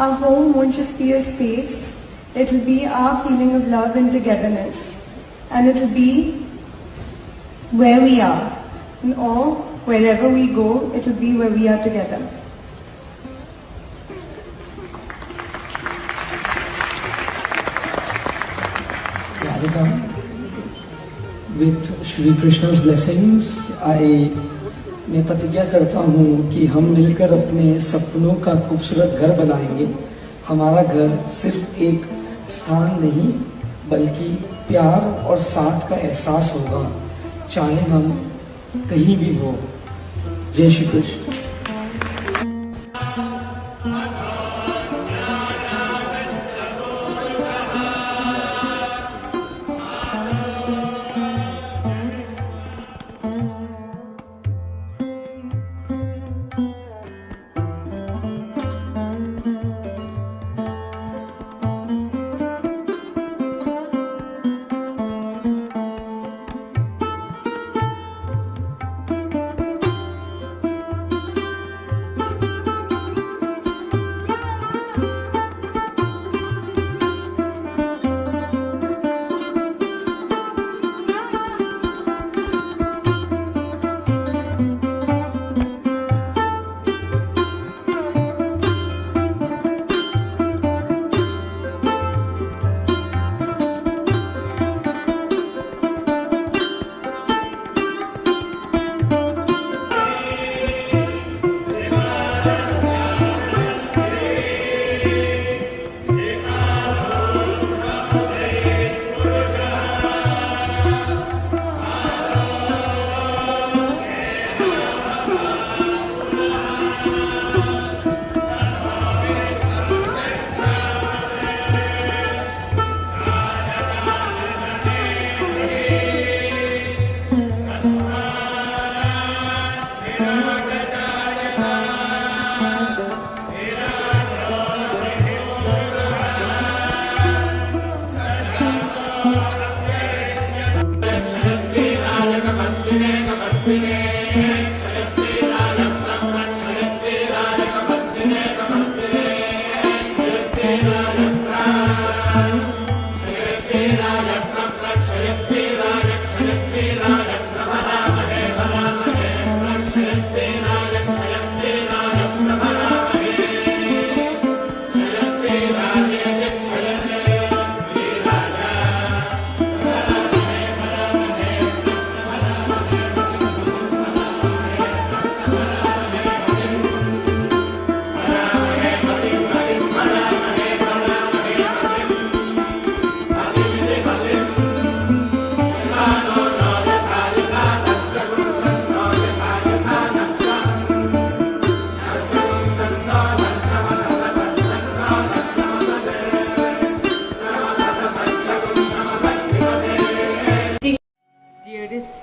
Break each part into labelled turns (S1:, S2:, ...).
S1: Our home won't just be a space, it will be our feeling of love and togetherness. And it will be where we are. Or wherever we go, it will be where we are together.
S2: With Shri Krishna's blessings, मैं प्रतिज्ञा करता हूँ कि हम मिलकर अपने सपनों का खूबसूरत घर बनाएंगे। हमारा घर सिर्फ एक स्थान नहीं बल्कि प्यार और साथ का एहसास होगा, चाहे हम कहीं भी हो। जय Shri Krishna.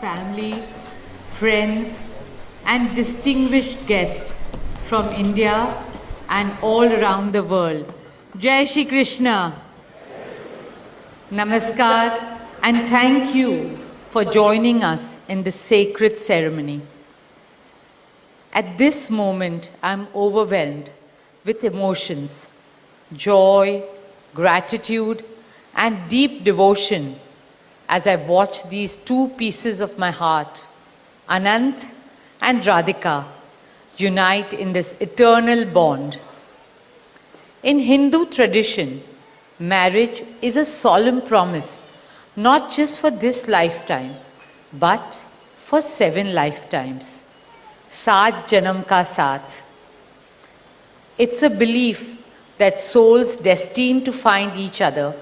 S3: Family, friends and distinguished guests from India and all around the world. Jai Shri Krishna. Namaskar and thank you for joining us in this sacred ceremony. At this moment, I am overwhelmed with emotions, joy, gratitude and deep devotion as I watch these two pieces of my heart, Anant and Radhika, unite in this eternal bond. In Hindu tradition, marriage is a solemn promise, not just for this lifetime, but for 7 lifetimes. Saat Janam Ka Saath. It's a belief that souls destined to find each other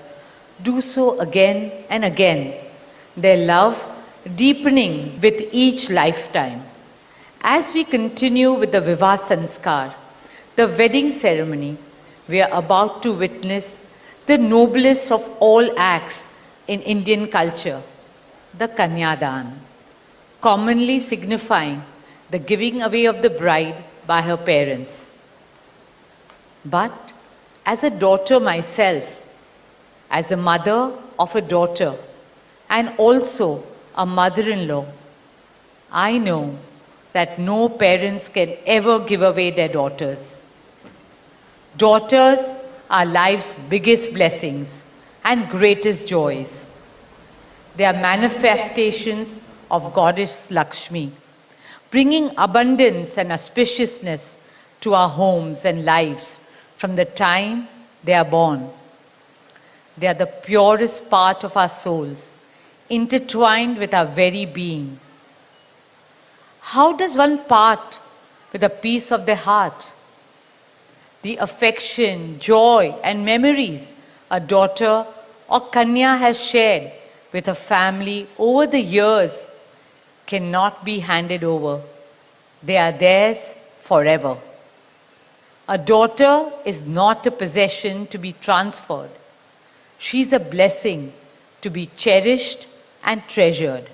S3: do so again and again, their love deepening with each lifetime. As we continue with the Vivah Sanskar, the wedding ceremony, we are about to witness the noblest of all acts in Indian culture, the Kanyadan, commonly signifying the giving away of the bride by her parents. But as a daughter myself, as the mother of a daughter and also a mother-in-law, I know that no parents can ever give away their daughters. Daughters are life's biggest blessings and greatest joys. They are manifestations of Goddess Lakshmi, bringing abundance and auspiciousness to our homes and lives from the time they are born. They are the purest part of our souls, intertwined with our very being. How does one part with a piece of their heart? The affection, joy, and memories a daughter or Kanya has shared with her family over the years cannot be handed over. They are theirs forever. A daughter is not a possession to be transferred. She is a blessing to be cherished and treasured.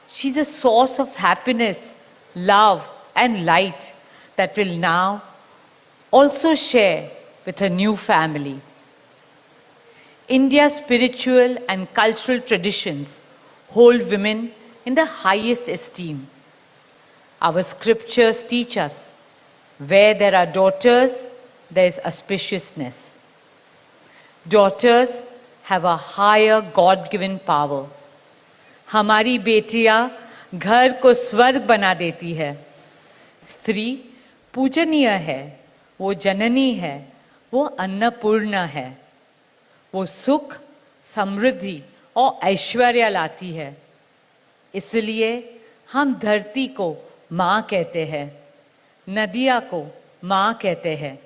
S3: She is a source of happiness, love, and light that will now also share with her new family. India's spiritual and cultural traditions hold women in the highest esteem. Our scriptures teach us, where there are daughters, there is auspiciousness. Daughters have a higher God-given power. हमारी बेटियां घर को स्वर्ग बना देती है. स्त्री पूजनीय है, वो जननी है, वो अन्नपूर्णा है. वो सुख, समृद्धि और ऐश्वर्य लाती है. इसलिए हम धरती को माँ कहते हैं, नदिया को माँ कहते हैं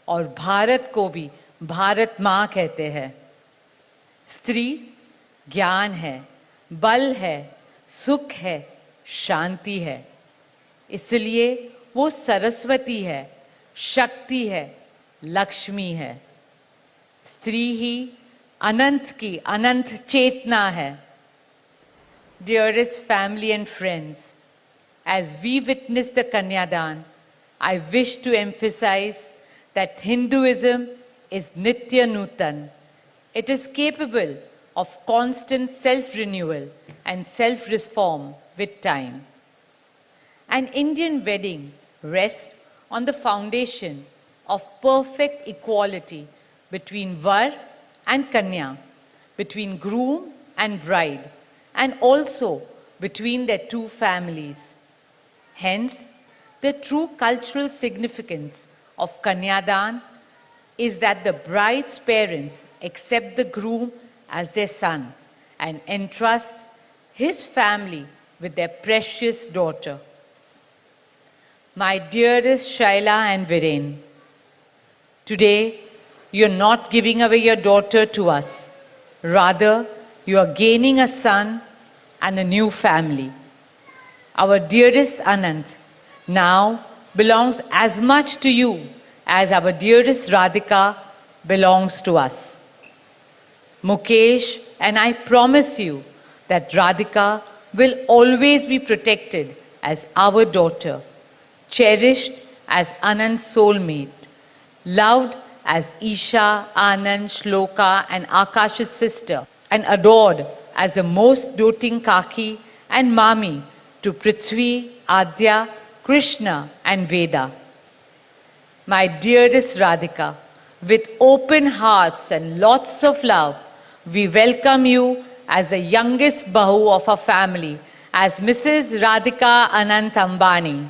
S3: और भारत को भी भारत माँ कहते हैं. स्त्री ज्ञान है, बल है, सुख है, शांति है. इसलिए वो सरस्वती है, शक्ति है, लक्ष्मी है. स्त्री ही अनंत की अनंत चेतना है. Dearest family and friends, as we witness the Kanyadan, I wish to emphasize that Hinduism is Nitya Nutan. It is capable of constant self-renewal and self-reform with time. An Indian wedding rests on the foundation of perfect equality between Var and Kanya, between groom and bride, and also between their two families. Hence, the true cultural significance of Kanyadan is that the bride's parents accept the groom as their son and entrust his family with their precious daughter. My dearest Shaila and Viren, today you're not giving away your daughter to us. Rather, you are gaining a son and a new family. Our dearest Anant now belongs as much to you as our dearest Radhika belongs to us. Mukesh and I promise you that Radhika will always be protected as our daughter, cherished as Anand's soulmate, loved as Isha, Anand, Shloka and Akash's sister, and adored as the most doting Kaki and Mami to Prithvi, Adya, Krishna and Veda. My dearest Radhika, with open hearts and lots of love, we welcome you as the youngest Bahu of our family, as Mrs. Radhika Anant Ambani.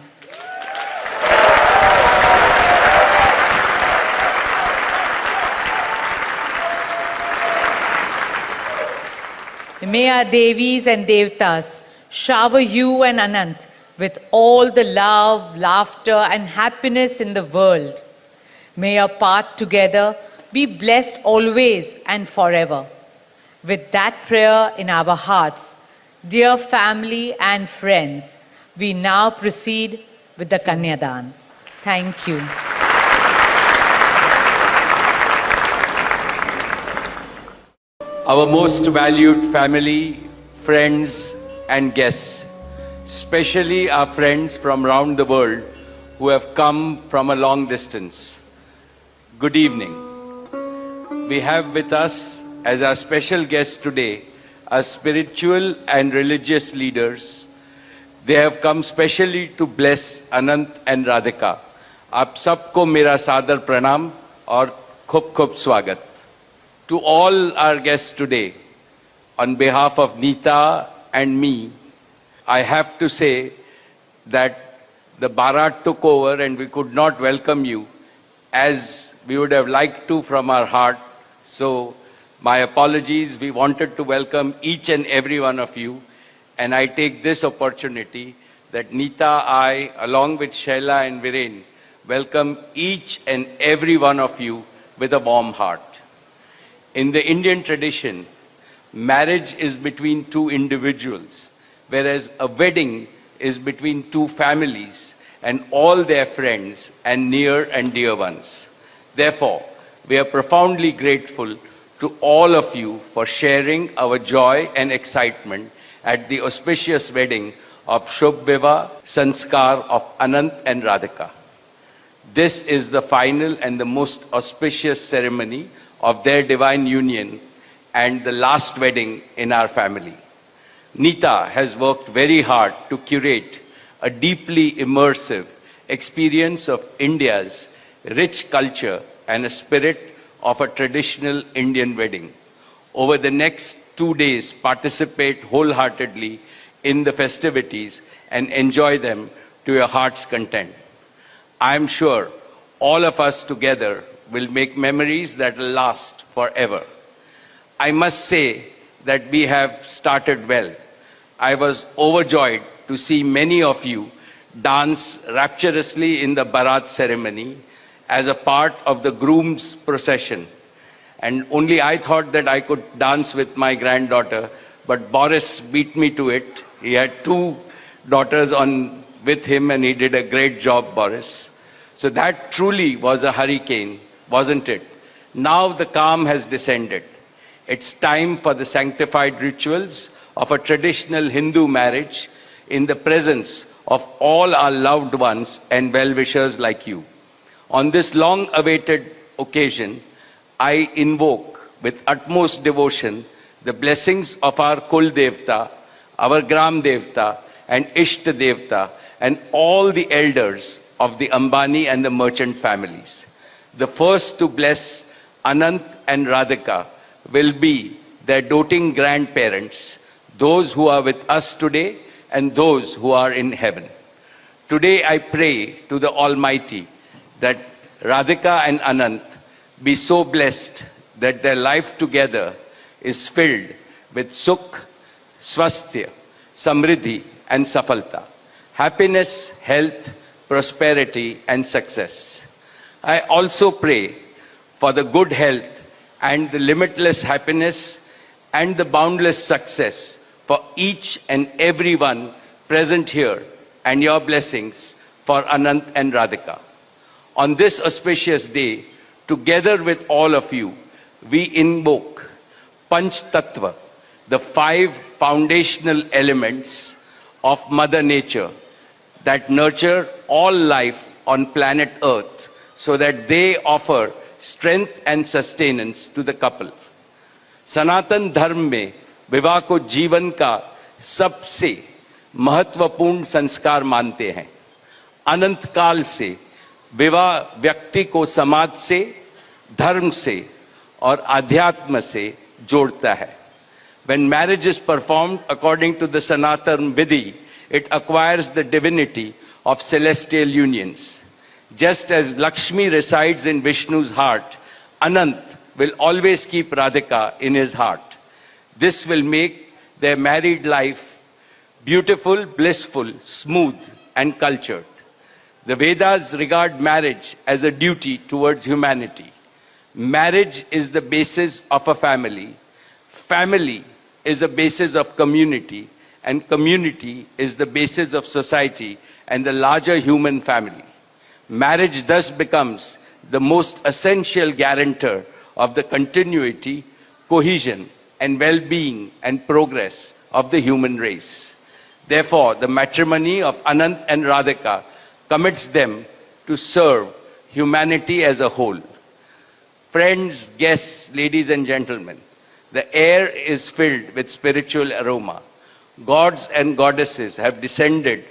S3: May our Devis and Devtas shower you and Anant with all the love, laughter and happiness in the world. May your path together be blessed always and forever. With that prayer in our hearts, dear family and friends, we now proceed with the Kanyadan. Thank you.
S4: Our most valued family, friends and guests, especially our friends from around the world who have come from a long distance. Good evening. We have with us as our special guests today our spiritual and religious leaders. They have come specially to bless Anant and Radhika, आप सबको मेरा सादर प्रणाम और खूब खूब स्वागत. To all our guests today, on behalf of Neeta and me, I have to say that the Bharat took over and we could not welcome you as we would have liked to from our heart. So my apologies. We wanted to welcome each and every one of you, and I take this opportunity that Neeta, I, along with Shaila and Viren, welcome each and every one of you with a warm heart. In the Indian tradition, marriage is between two individuals, whereas a wedding is between two families and all their friends and near and dear ones. Therefore, we are profoundly grateful to all of you for sharing our joy and excitement at the auspicious wedding of Shubh Vivah Sanskar of Anant and Radhika. This is the final and the most auspicious ceremony of their divine union and the last wedding in our family. Neeta has worked very hard to curate a deeply immersive experience of India's rich culture and a spirit of a traditional Indian wedding. Over the next 2 days, participate wholeheartedly in the festivities and enjoy them to your heart's content. I am sure all of us together will make memories that will last forever. I must say that we have started well. I was overjoyed to see many of you dance rapturously in the Bharat ceremony as a part of the groom's procession. And only I thought that I could dance with my granddaughter, but Boris beat me to it. He had 2 daughters with him and he did a great job, Boris. So that truly was a hurricane, wasn't it? Now the calm has descended. It's time for the sanctified rituals of a traditional Hindu marriage in the presence of all our loved ones and well-wishers like you. On this long-awaited occasion, I invoke with utmost devotion the blessings of our Kul Devta, our Gram Devta, and Ishta Devta, and all the elders of the Ambani and the merchant families. The first to bless Anant and Radhika will be their doting grandparents, those who are with us today and those who are in heaven. Today I pray to the Almighty that Radhika and Anant be so blessed that their life together is filled with Sukh, Swasthya, Samriddhi and Safalta, happiness, health, prosperity and success. I also pray for the good health and the limitless happiness and the boundless success for each and every one present here, and your blessings for Anant and Radhika. On this auspicious day, together with all of you, we invoke Panch Tattva, the 5 foundational elements of Mother Nature that nurture all life on planet Earth so that they offer strength and sustenance to the couple. सनातन धर्म में विवाह को जीवन का सबसे महत्वपूर्ण संस्कार मानते हैं. अनंत काल से विवाह व्यक्ति को समाज से, धर्म से और आध्यात्म से जोड़ता है. When marriage is performed according to the Sanatan Vidhi, it acquires the divinity of celestial unions. Just as Lakshmi resides in Vishnu's heart, Anant will always keep Radhika in his heart. This will make their married life beautiful, blissful, smooth, and cultured. The Vedas regard marriage as a duty towards humanity. Marriage is the basis of a family. Family is the basis of community, and community is the basis of society and the larger human family. Marriage thus becomes the most essential guarantor of the continuity, cohesion, and well-being and progress of the human race. Therefore, the matrimony of Anant and Radhika commits them to serve humanity as a whole. Friends, guests, ladies and gentlemen, the air is filled with spiritual aroma. Gods and goddesses have descended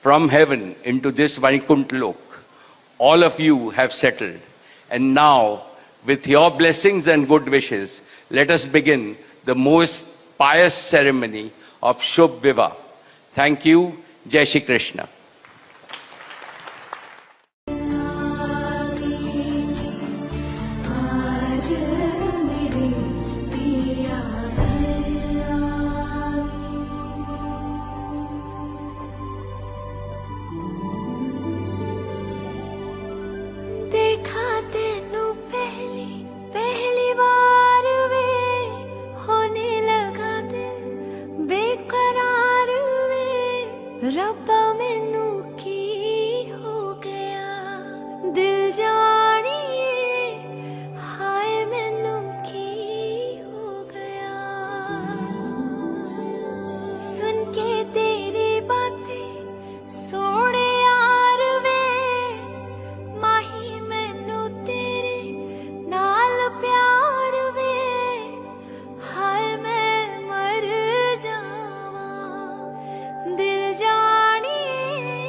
S4: from heaven into this Vaikuntha Lok. all of you have settled. And now, with your blessings and good wishes, let us begin the most pious ceremony of Shubh Vivah. Thank you. Jai Shri Krishna.
S5: देखा तेनू पहली बार वे होने लगा दिल बेकरार वे रब्बा मैनू की हो गया दिल जानिए हाय मैनू की हो गया सुन के तेरी बातें सोने यार वे माही मैनू तेरे नाल प्यार वे हाय मैं मर जावां दिल जानिए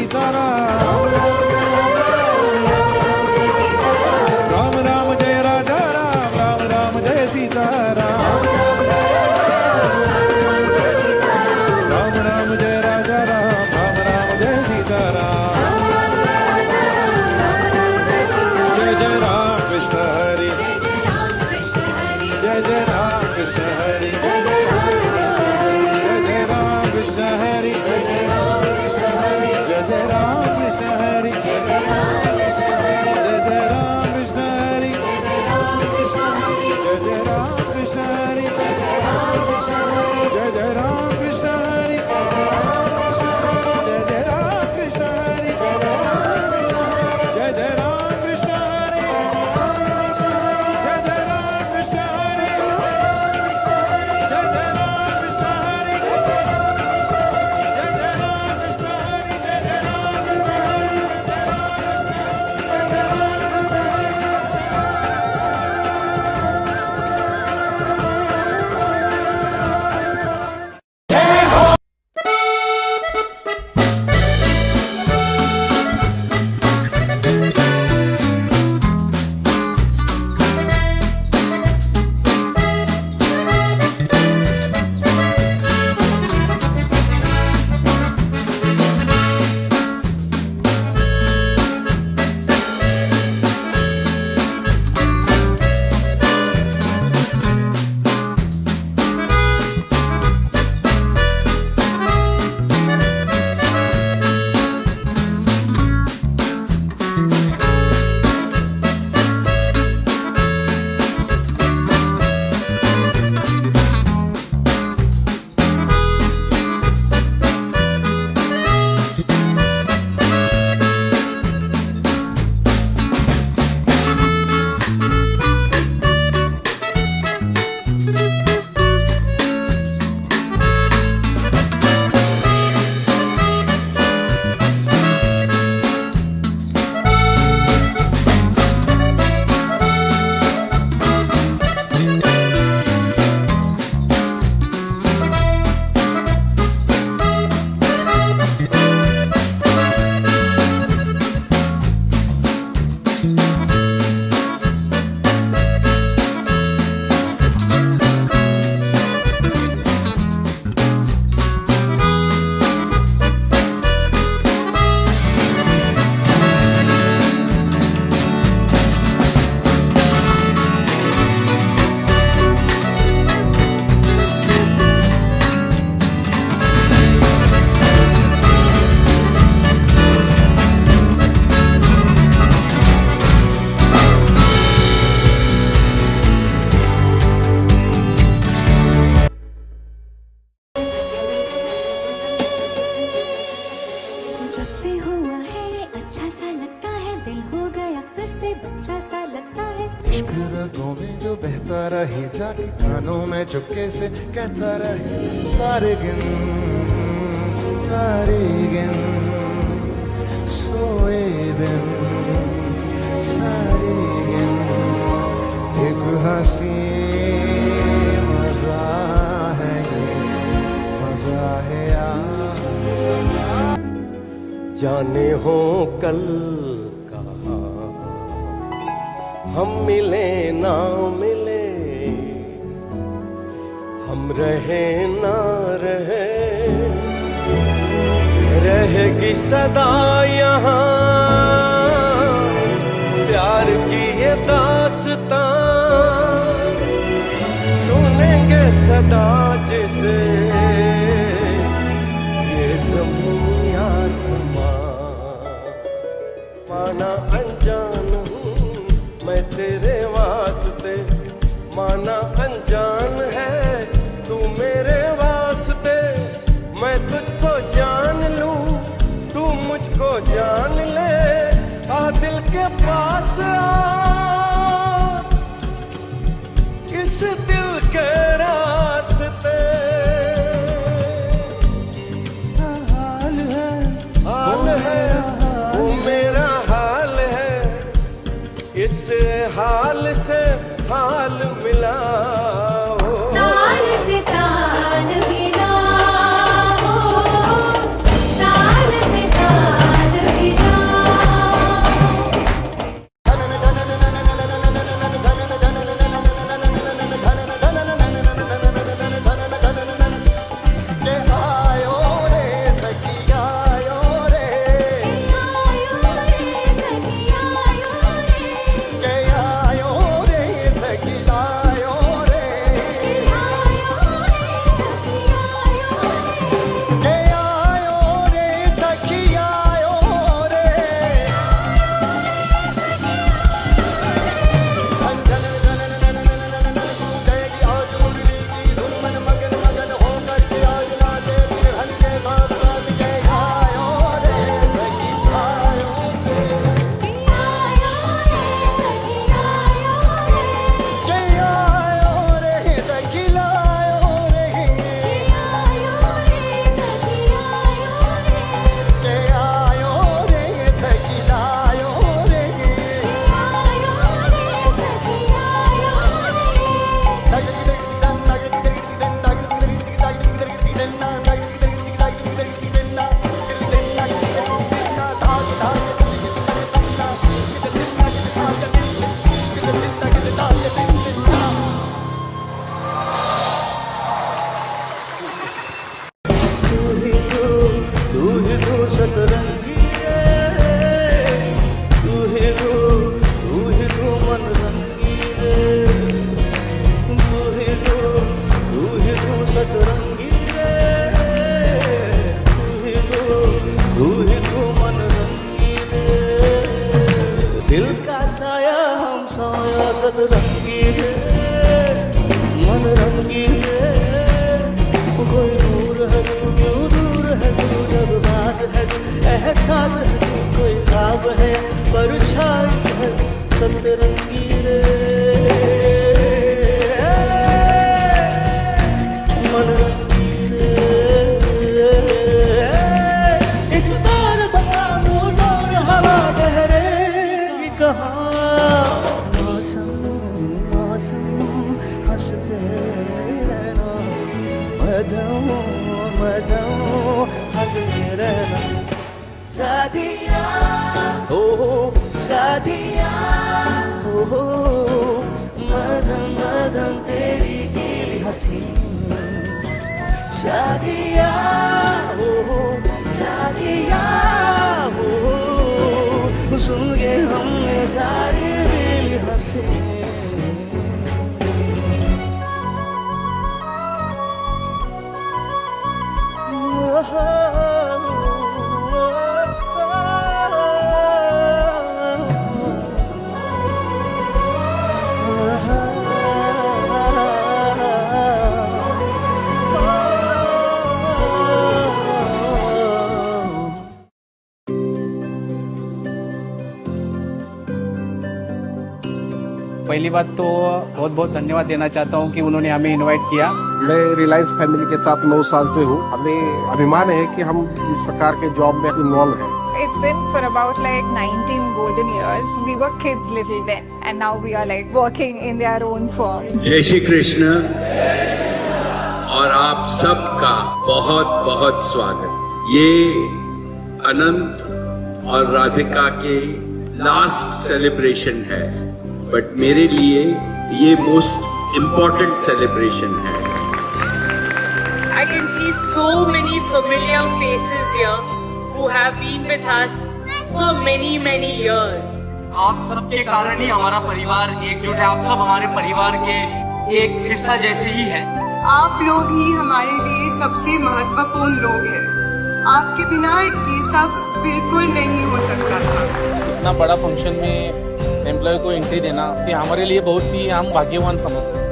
S6: सीताराम, राम राम जय राजा राम, राम राम जय सीताराम, राम राम जय राजा राम, राम राम जय सीताराम, जय जय राम कृष्ण हरि, जय जय राम कृष्ण हरि, जय जय राम कृष्ण हरि, जय जय राम कृष्ण हरि, जय जय राम कृष्ण हरि, जय जय राम कृष्ण हरि, जय जय राम कृष्ण हरि, जय जय राम कृष्ण हरि, जय जय राम कृष्ण हरि, जय जय राम कृष्ण हरि, जय जय राम कृष्ण हरि, जय जय राम कृष्ण हरि, जय जय राम कृष्ण
S5: जब से हुआ है ये अच्छा सा लगता है, दिल हो गया फिर से बच्चा सा लगता है।
S7: इश्क रगों में जो बहता रहे, जाके कानों में चुपके से कहता रहे, तारे गिन सोए बिन सारे गिन, एक हंसी मजा है ये, मजा है यार।
S8: जाने हो कल कहाँ हम मिले ना मिले, हम रहे ना रहे, रहेगी सदा यहाँ प्यार की ये दास्तां, सुनेंगे सदा जिसे ये ज़मीन आसमां। माना अनजान हूँ मैं तेरे वास्ते, माना अनजान है तू मेरे वास्ते, मैं तुझको जान लूं तू मुझको जान ले, आ दिल के पास आ, इस दिल के रास्ते। हाल है वो मेरा हाल है, इस हाल से हाल मिला हो।
S5: ताल से ताल मिला हो, ताल से ताल
S8: सतरंगी है मन रंगी है कोई दूर है तू क्यों दूर है तू जब राज है तू एहसास है तू कोई ख्वाब है परछाई है सतरंगी रे मन रंगी रे इस बार बता मुझे और हवा ठहरेगी कहाँ मौसम मौसम हंसते रहना मदम मदम हंसते रहना सादिया हो सादिया हो मदम मदम तेरी गीली हंसी सादिया हो सादिया हो सुन के हमने सारी दिल हंसे
S9: पहली बात तो बहुत बहुत धन्यवाद देना चाहता हूँ कि उन्होंने हमें इनवाइट किया।
S6: मैं रिलायंस फैमिली के साथ 9 साल से हूँ। हमें अभिमान है कि हम इस प्रकार के जॉब में इन्वॉल्व हैं।
S10: It's been for about like 19 golden years. We were kids little then, and now we are like working in their own form.
S4: जय श्री कृष्ण और आप सबका बहुत बहुत स्वागत। ये अनंत और राधिका के लास्ट सेलिब्रेशन है, बट मेरे लिए ये मोस्ट इम्पोर्टेंट सेलिब्रेशन है।
S3: I can see so many familiar faces here who have been with us for many years.
S2: आप सबके कारण ही हमारा परिवार एकजुट है। आप सब हमारे परिवार के एक हिस्सा जैसे ही है।
S1: आप लोग ही हमारे लिए सबसे महत्वपूर्ण लोग हैं। आपके बिना ये सब बिल्कुल नहीं हो सकता था।
S9: इतना बड़ा फंक्शन में एम्प्लॉय को एंट्री देना कि हमारे लिए बहुत ही हम भाग्यवान समझते हैं।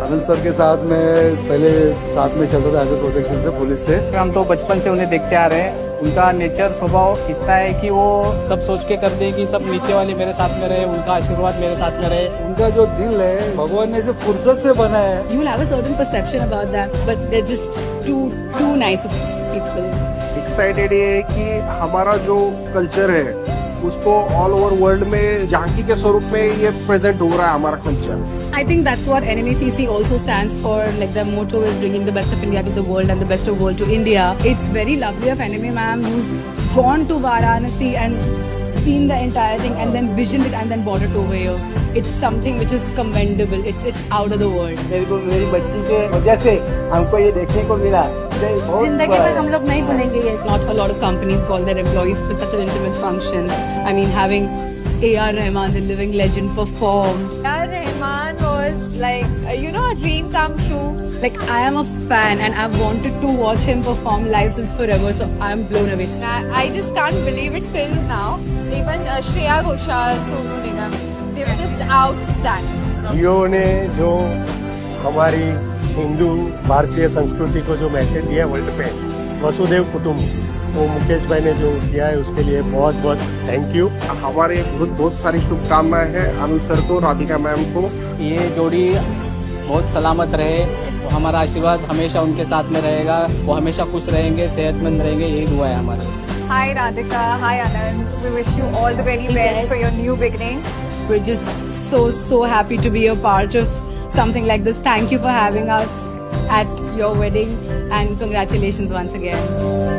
S6: आनंद सर के साथ में पहले साथ में चलता था एज ए प्रोटेक्शन से, पुलिस से।
S9: हम तो बचपन से उन्हें देखते आ रहे हैं। उनका नेचर स्वभाव इतना है कि वो सब सोच के कर दे कि सब नीचे वाले मेरे साथ में रहे, उनका आशीर्वाद मेरे साथ में रहे।
S6: उनका जो दिल है भगवान ने इसे फुर्सत से बनाया है।
S10: You will have a certain perception about them, but they're just too nice of people.
S6: Excited ये है कि हमारा जो कल्चर है उसको ऑल ओवर वर्ल्ड में झांकी के स्वरूप में ये प्रेजेंट हो रहा है हमारा culture.
S10: I think that's what NMACC also stands for. Like the motto is bringing the best of India to the world and the best of world to India. It's very lovely of NMA ma'am who's gone to Varanasi and seen the entire thing and then visioned it and then brought it over here. It's something which is commendable. It's out of the world.
S9: मेरे को मेरी बच्ची के वजह से हमको ये देखने को मिला।
S10: जिंदगी भर हम लोग नहीं भूलेंगे ये. Not a lot of companies call their employees for such an intimate function. I mean, having A.R. Rahman, the living legend, perform. A.R. Rahman was like, a dream come true. Like, I am a fan and I've wanted to watch him perform live since forever, so I'm blown away. I just can't believe it till now. Even Shreya Ghoshal, Sonu Nigam, they were just outstanding.
S6: जियो ने जो हमारी हिंदू भारतीय संस्कृति को जो message दिया world पे, वसुदेव कुटुंब, वो मुकेश भाई ने जो किया है उसके लिए बहुत बहुत थैंक यू। हमारे बहुत सारी शुभकामनाएं हैं अनिल सर को, राधिका मैम को।
S9: ये जोड़ी बहुत सलामत रहे, हमारा आशीर्वाद हमेशा उनके साथ में रहेगा। वो हमेशा खुश रहेंगे, सेहतमंद रहेंगे, यही दुआ है हमारी।
S10: Hi Radhika, hi Anand. We wish you all the very best for your new beginning. We're just so happy to be a part of something like this. Thank you for having us at your wedding and congratulations once again.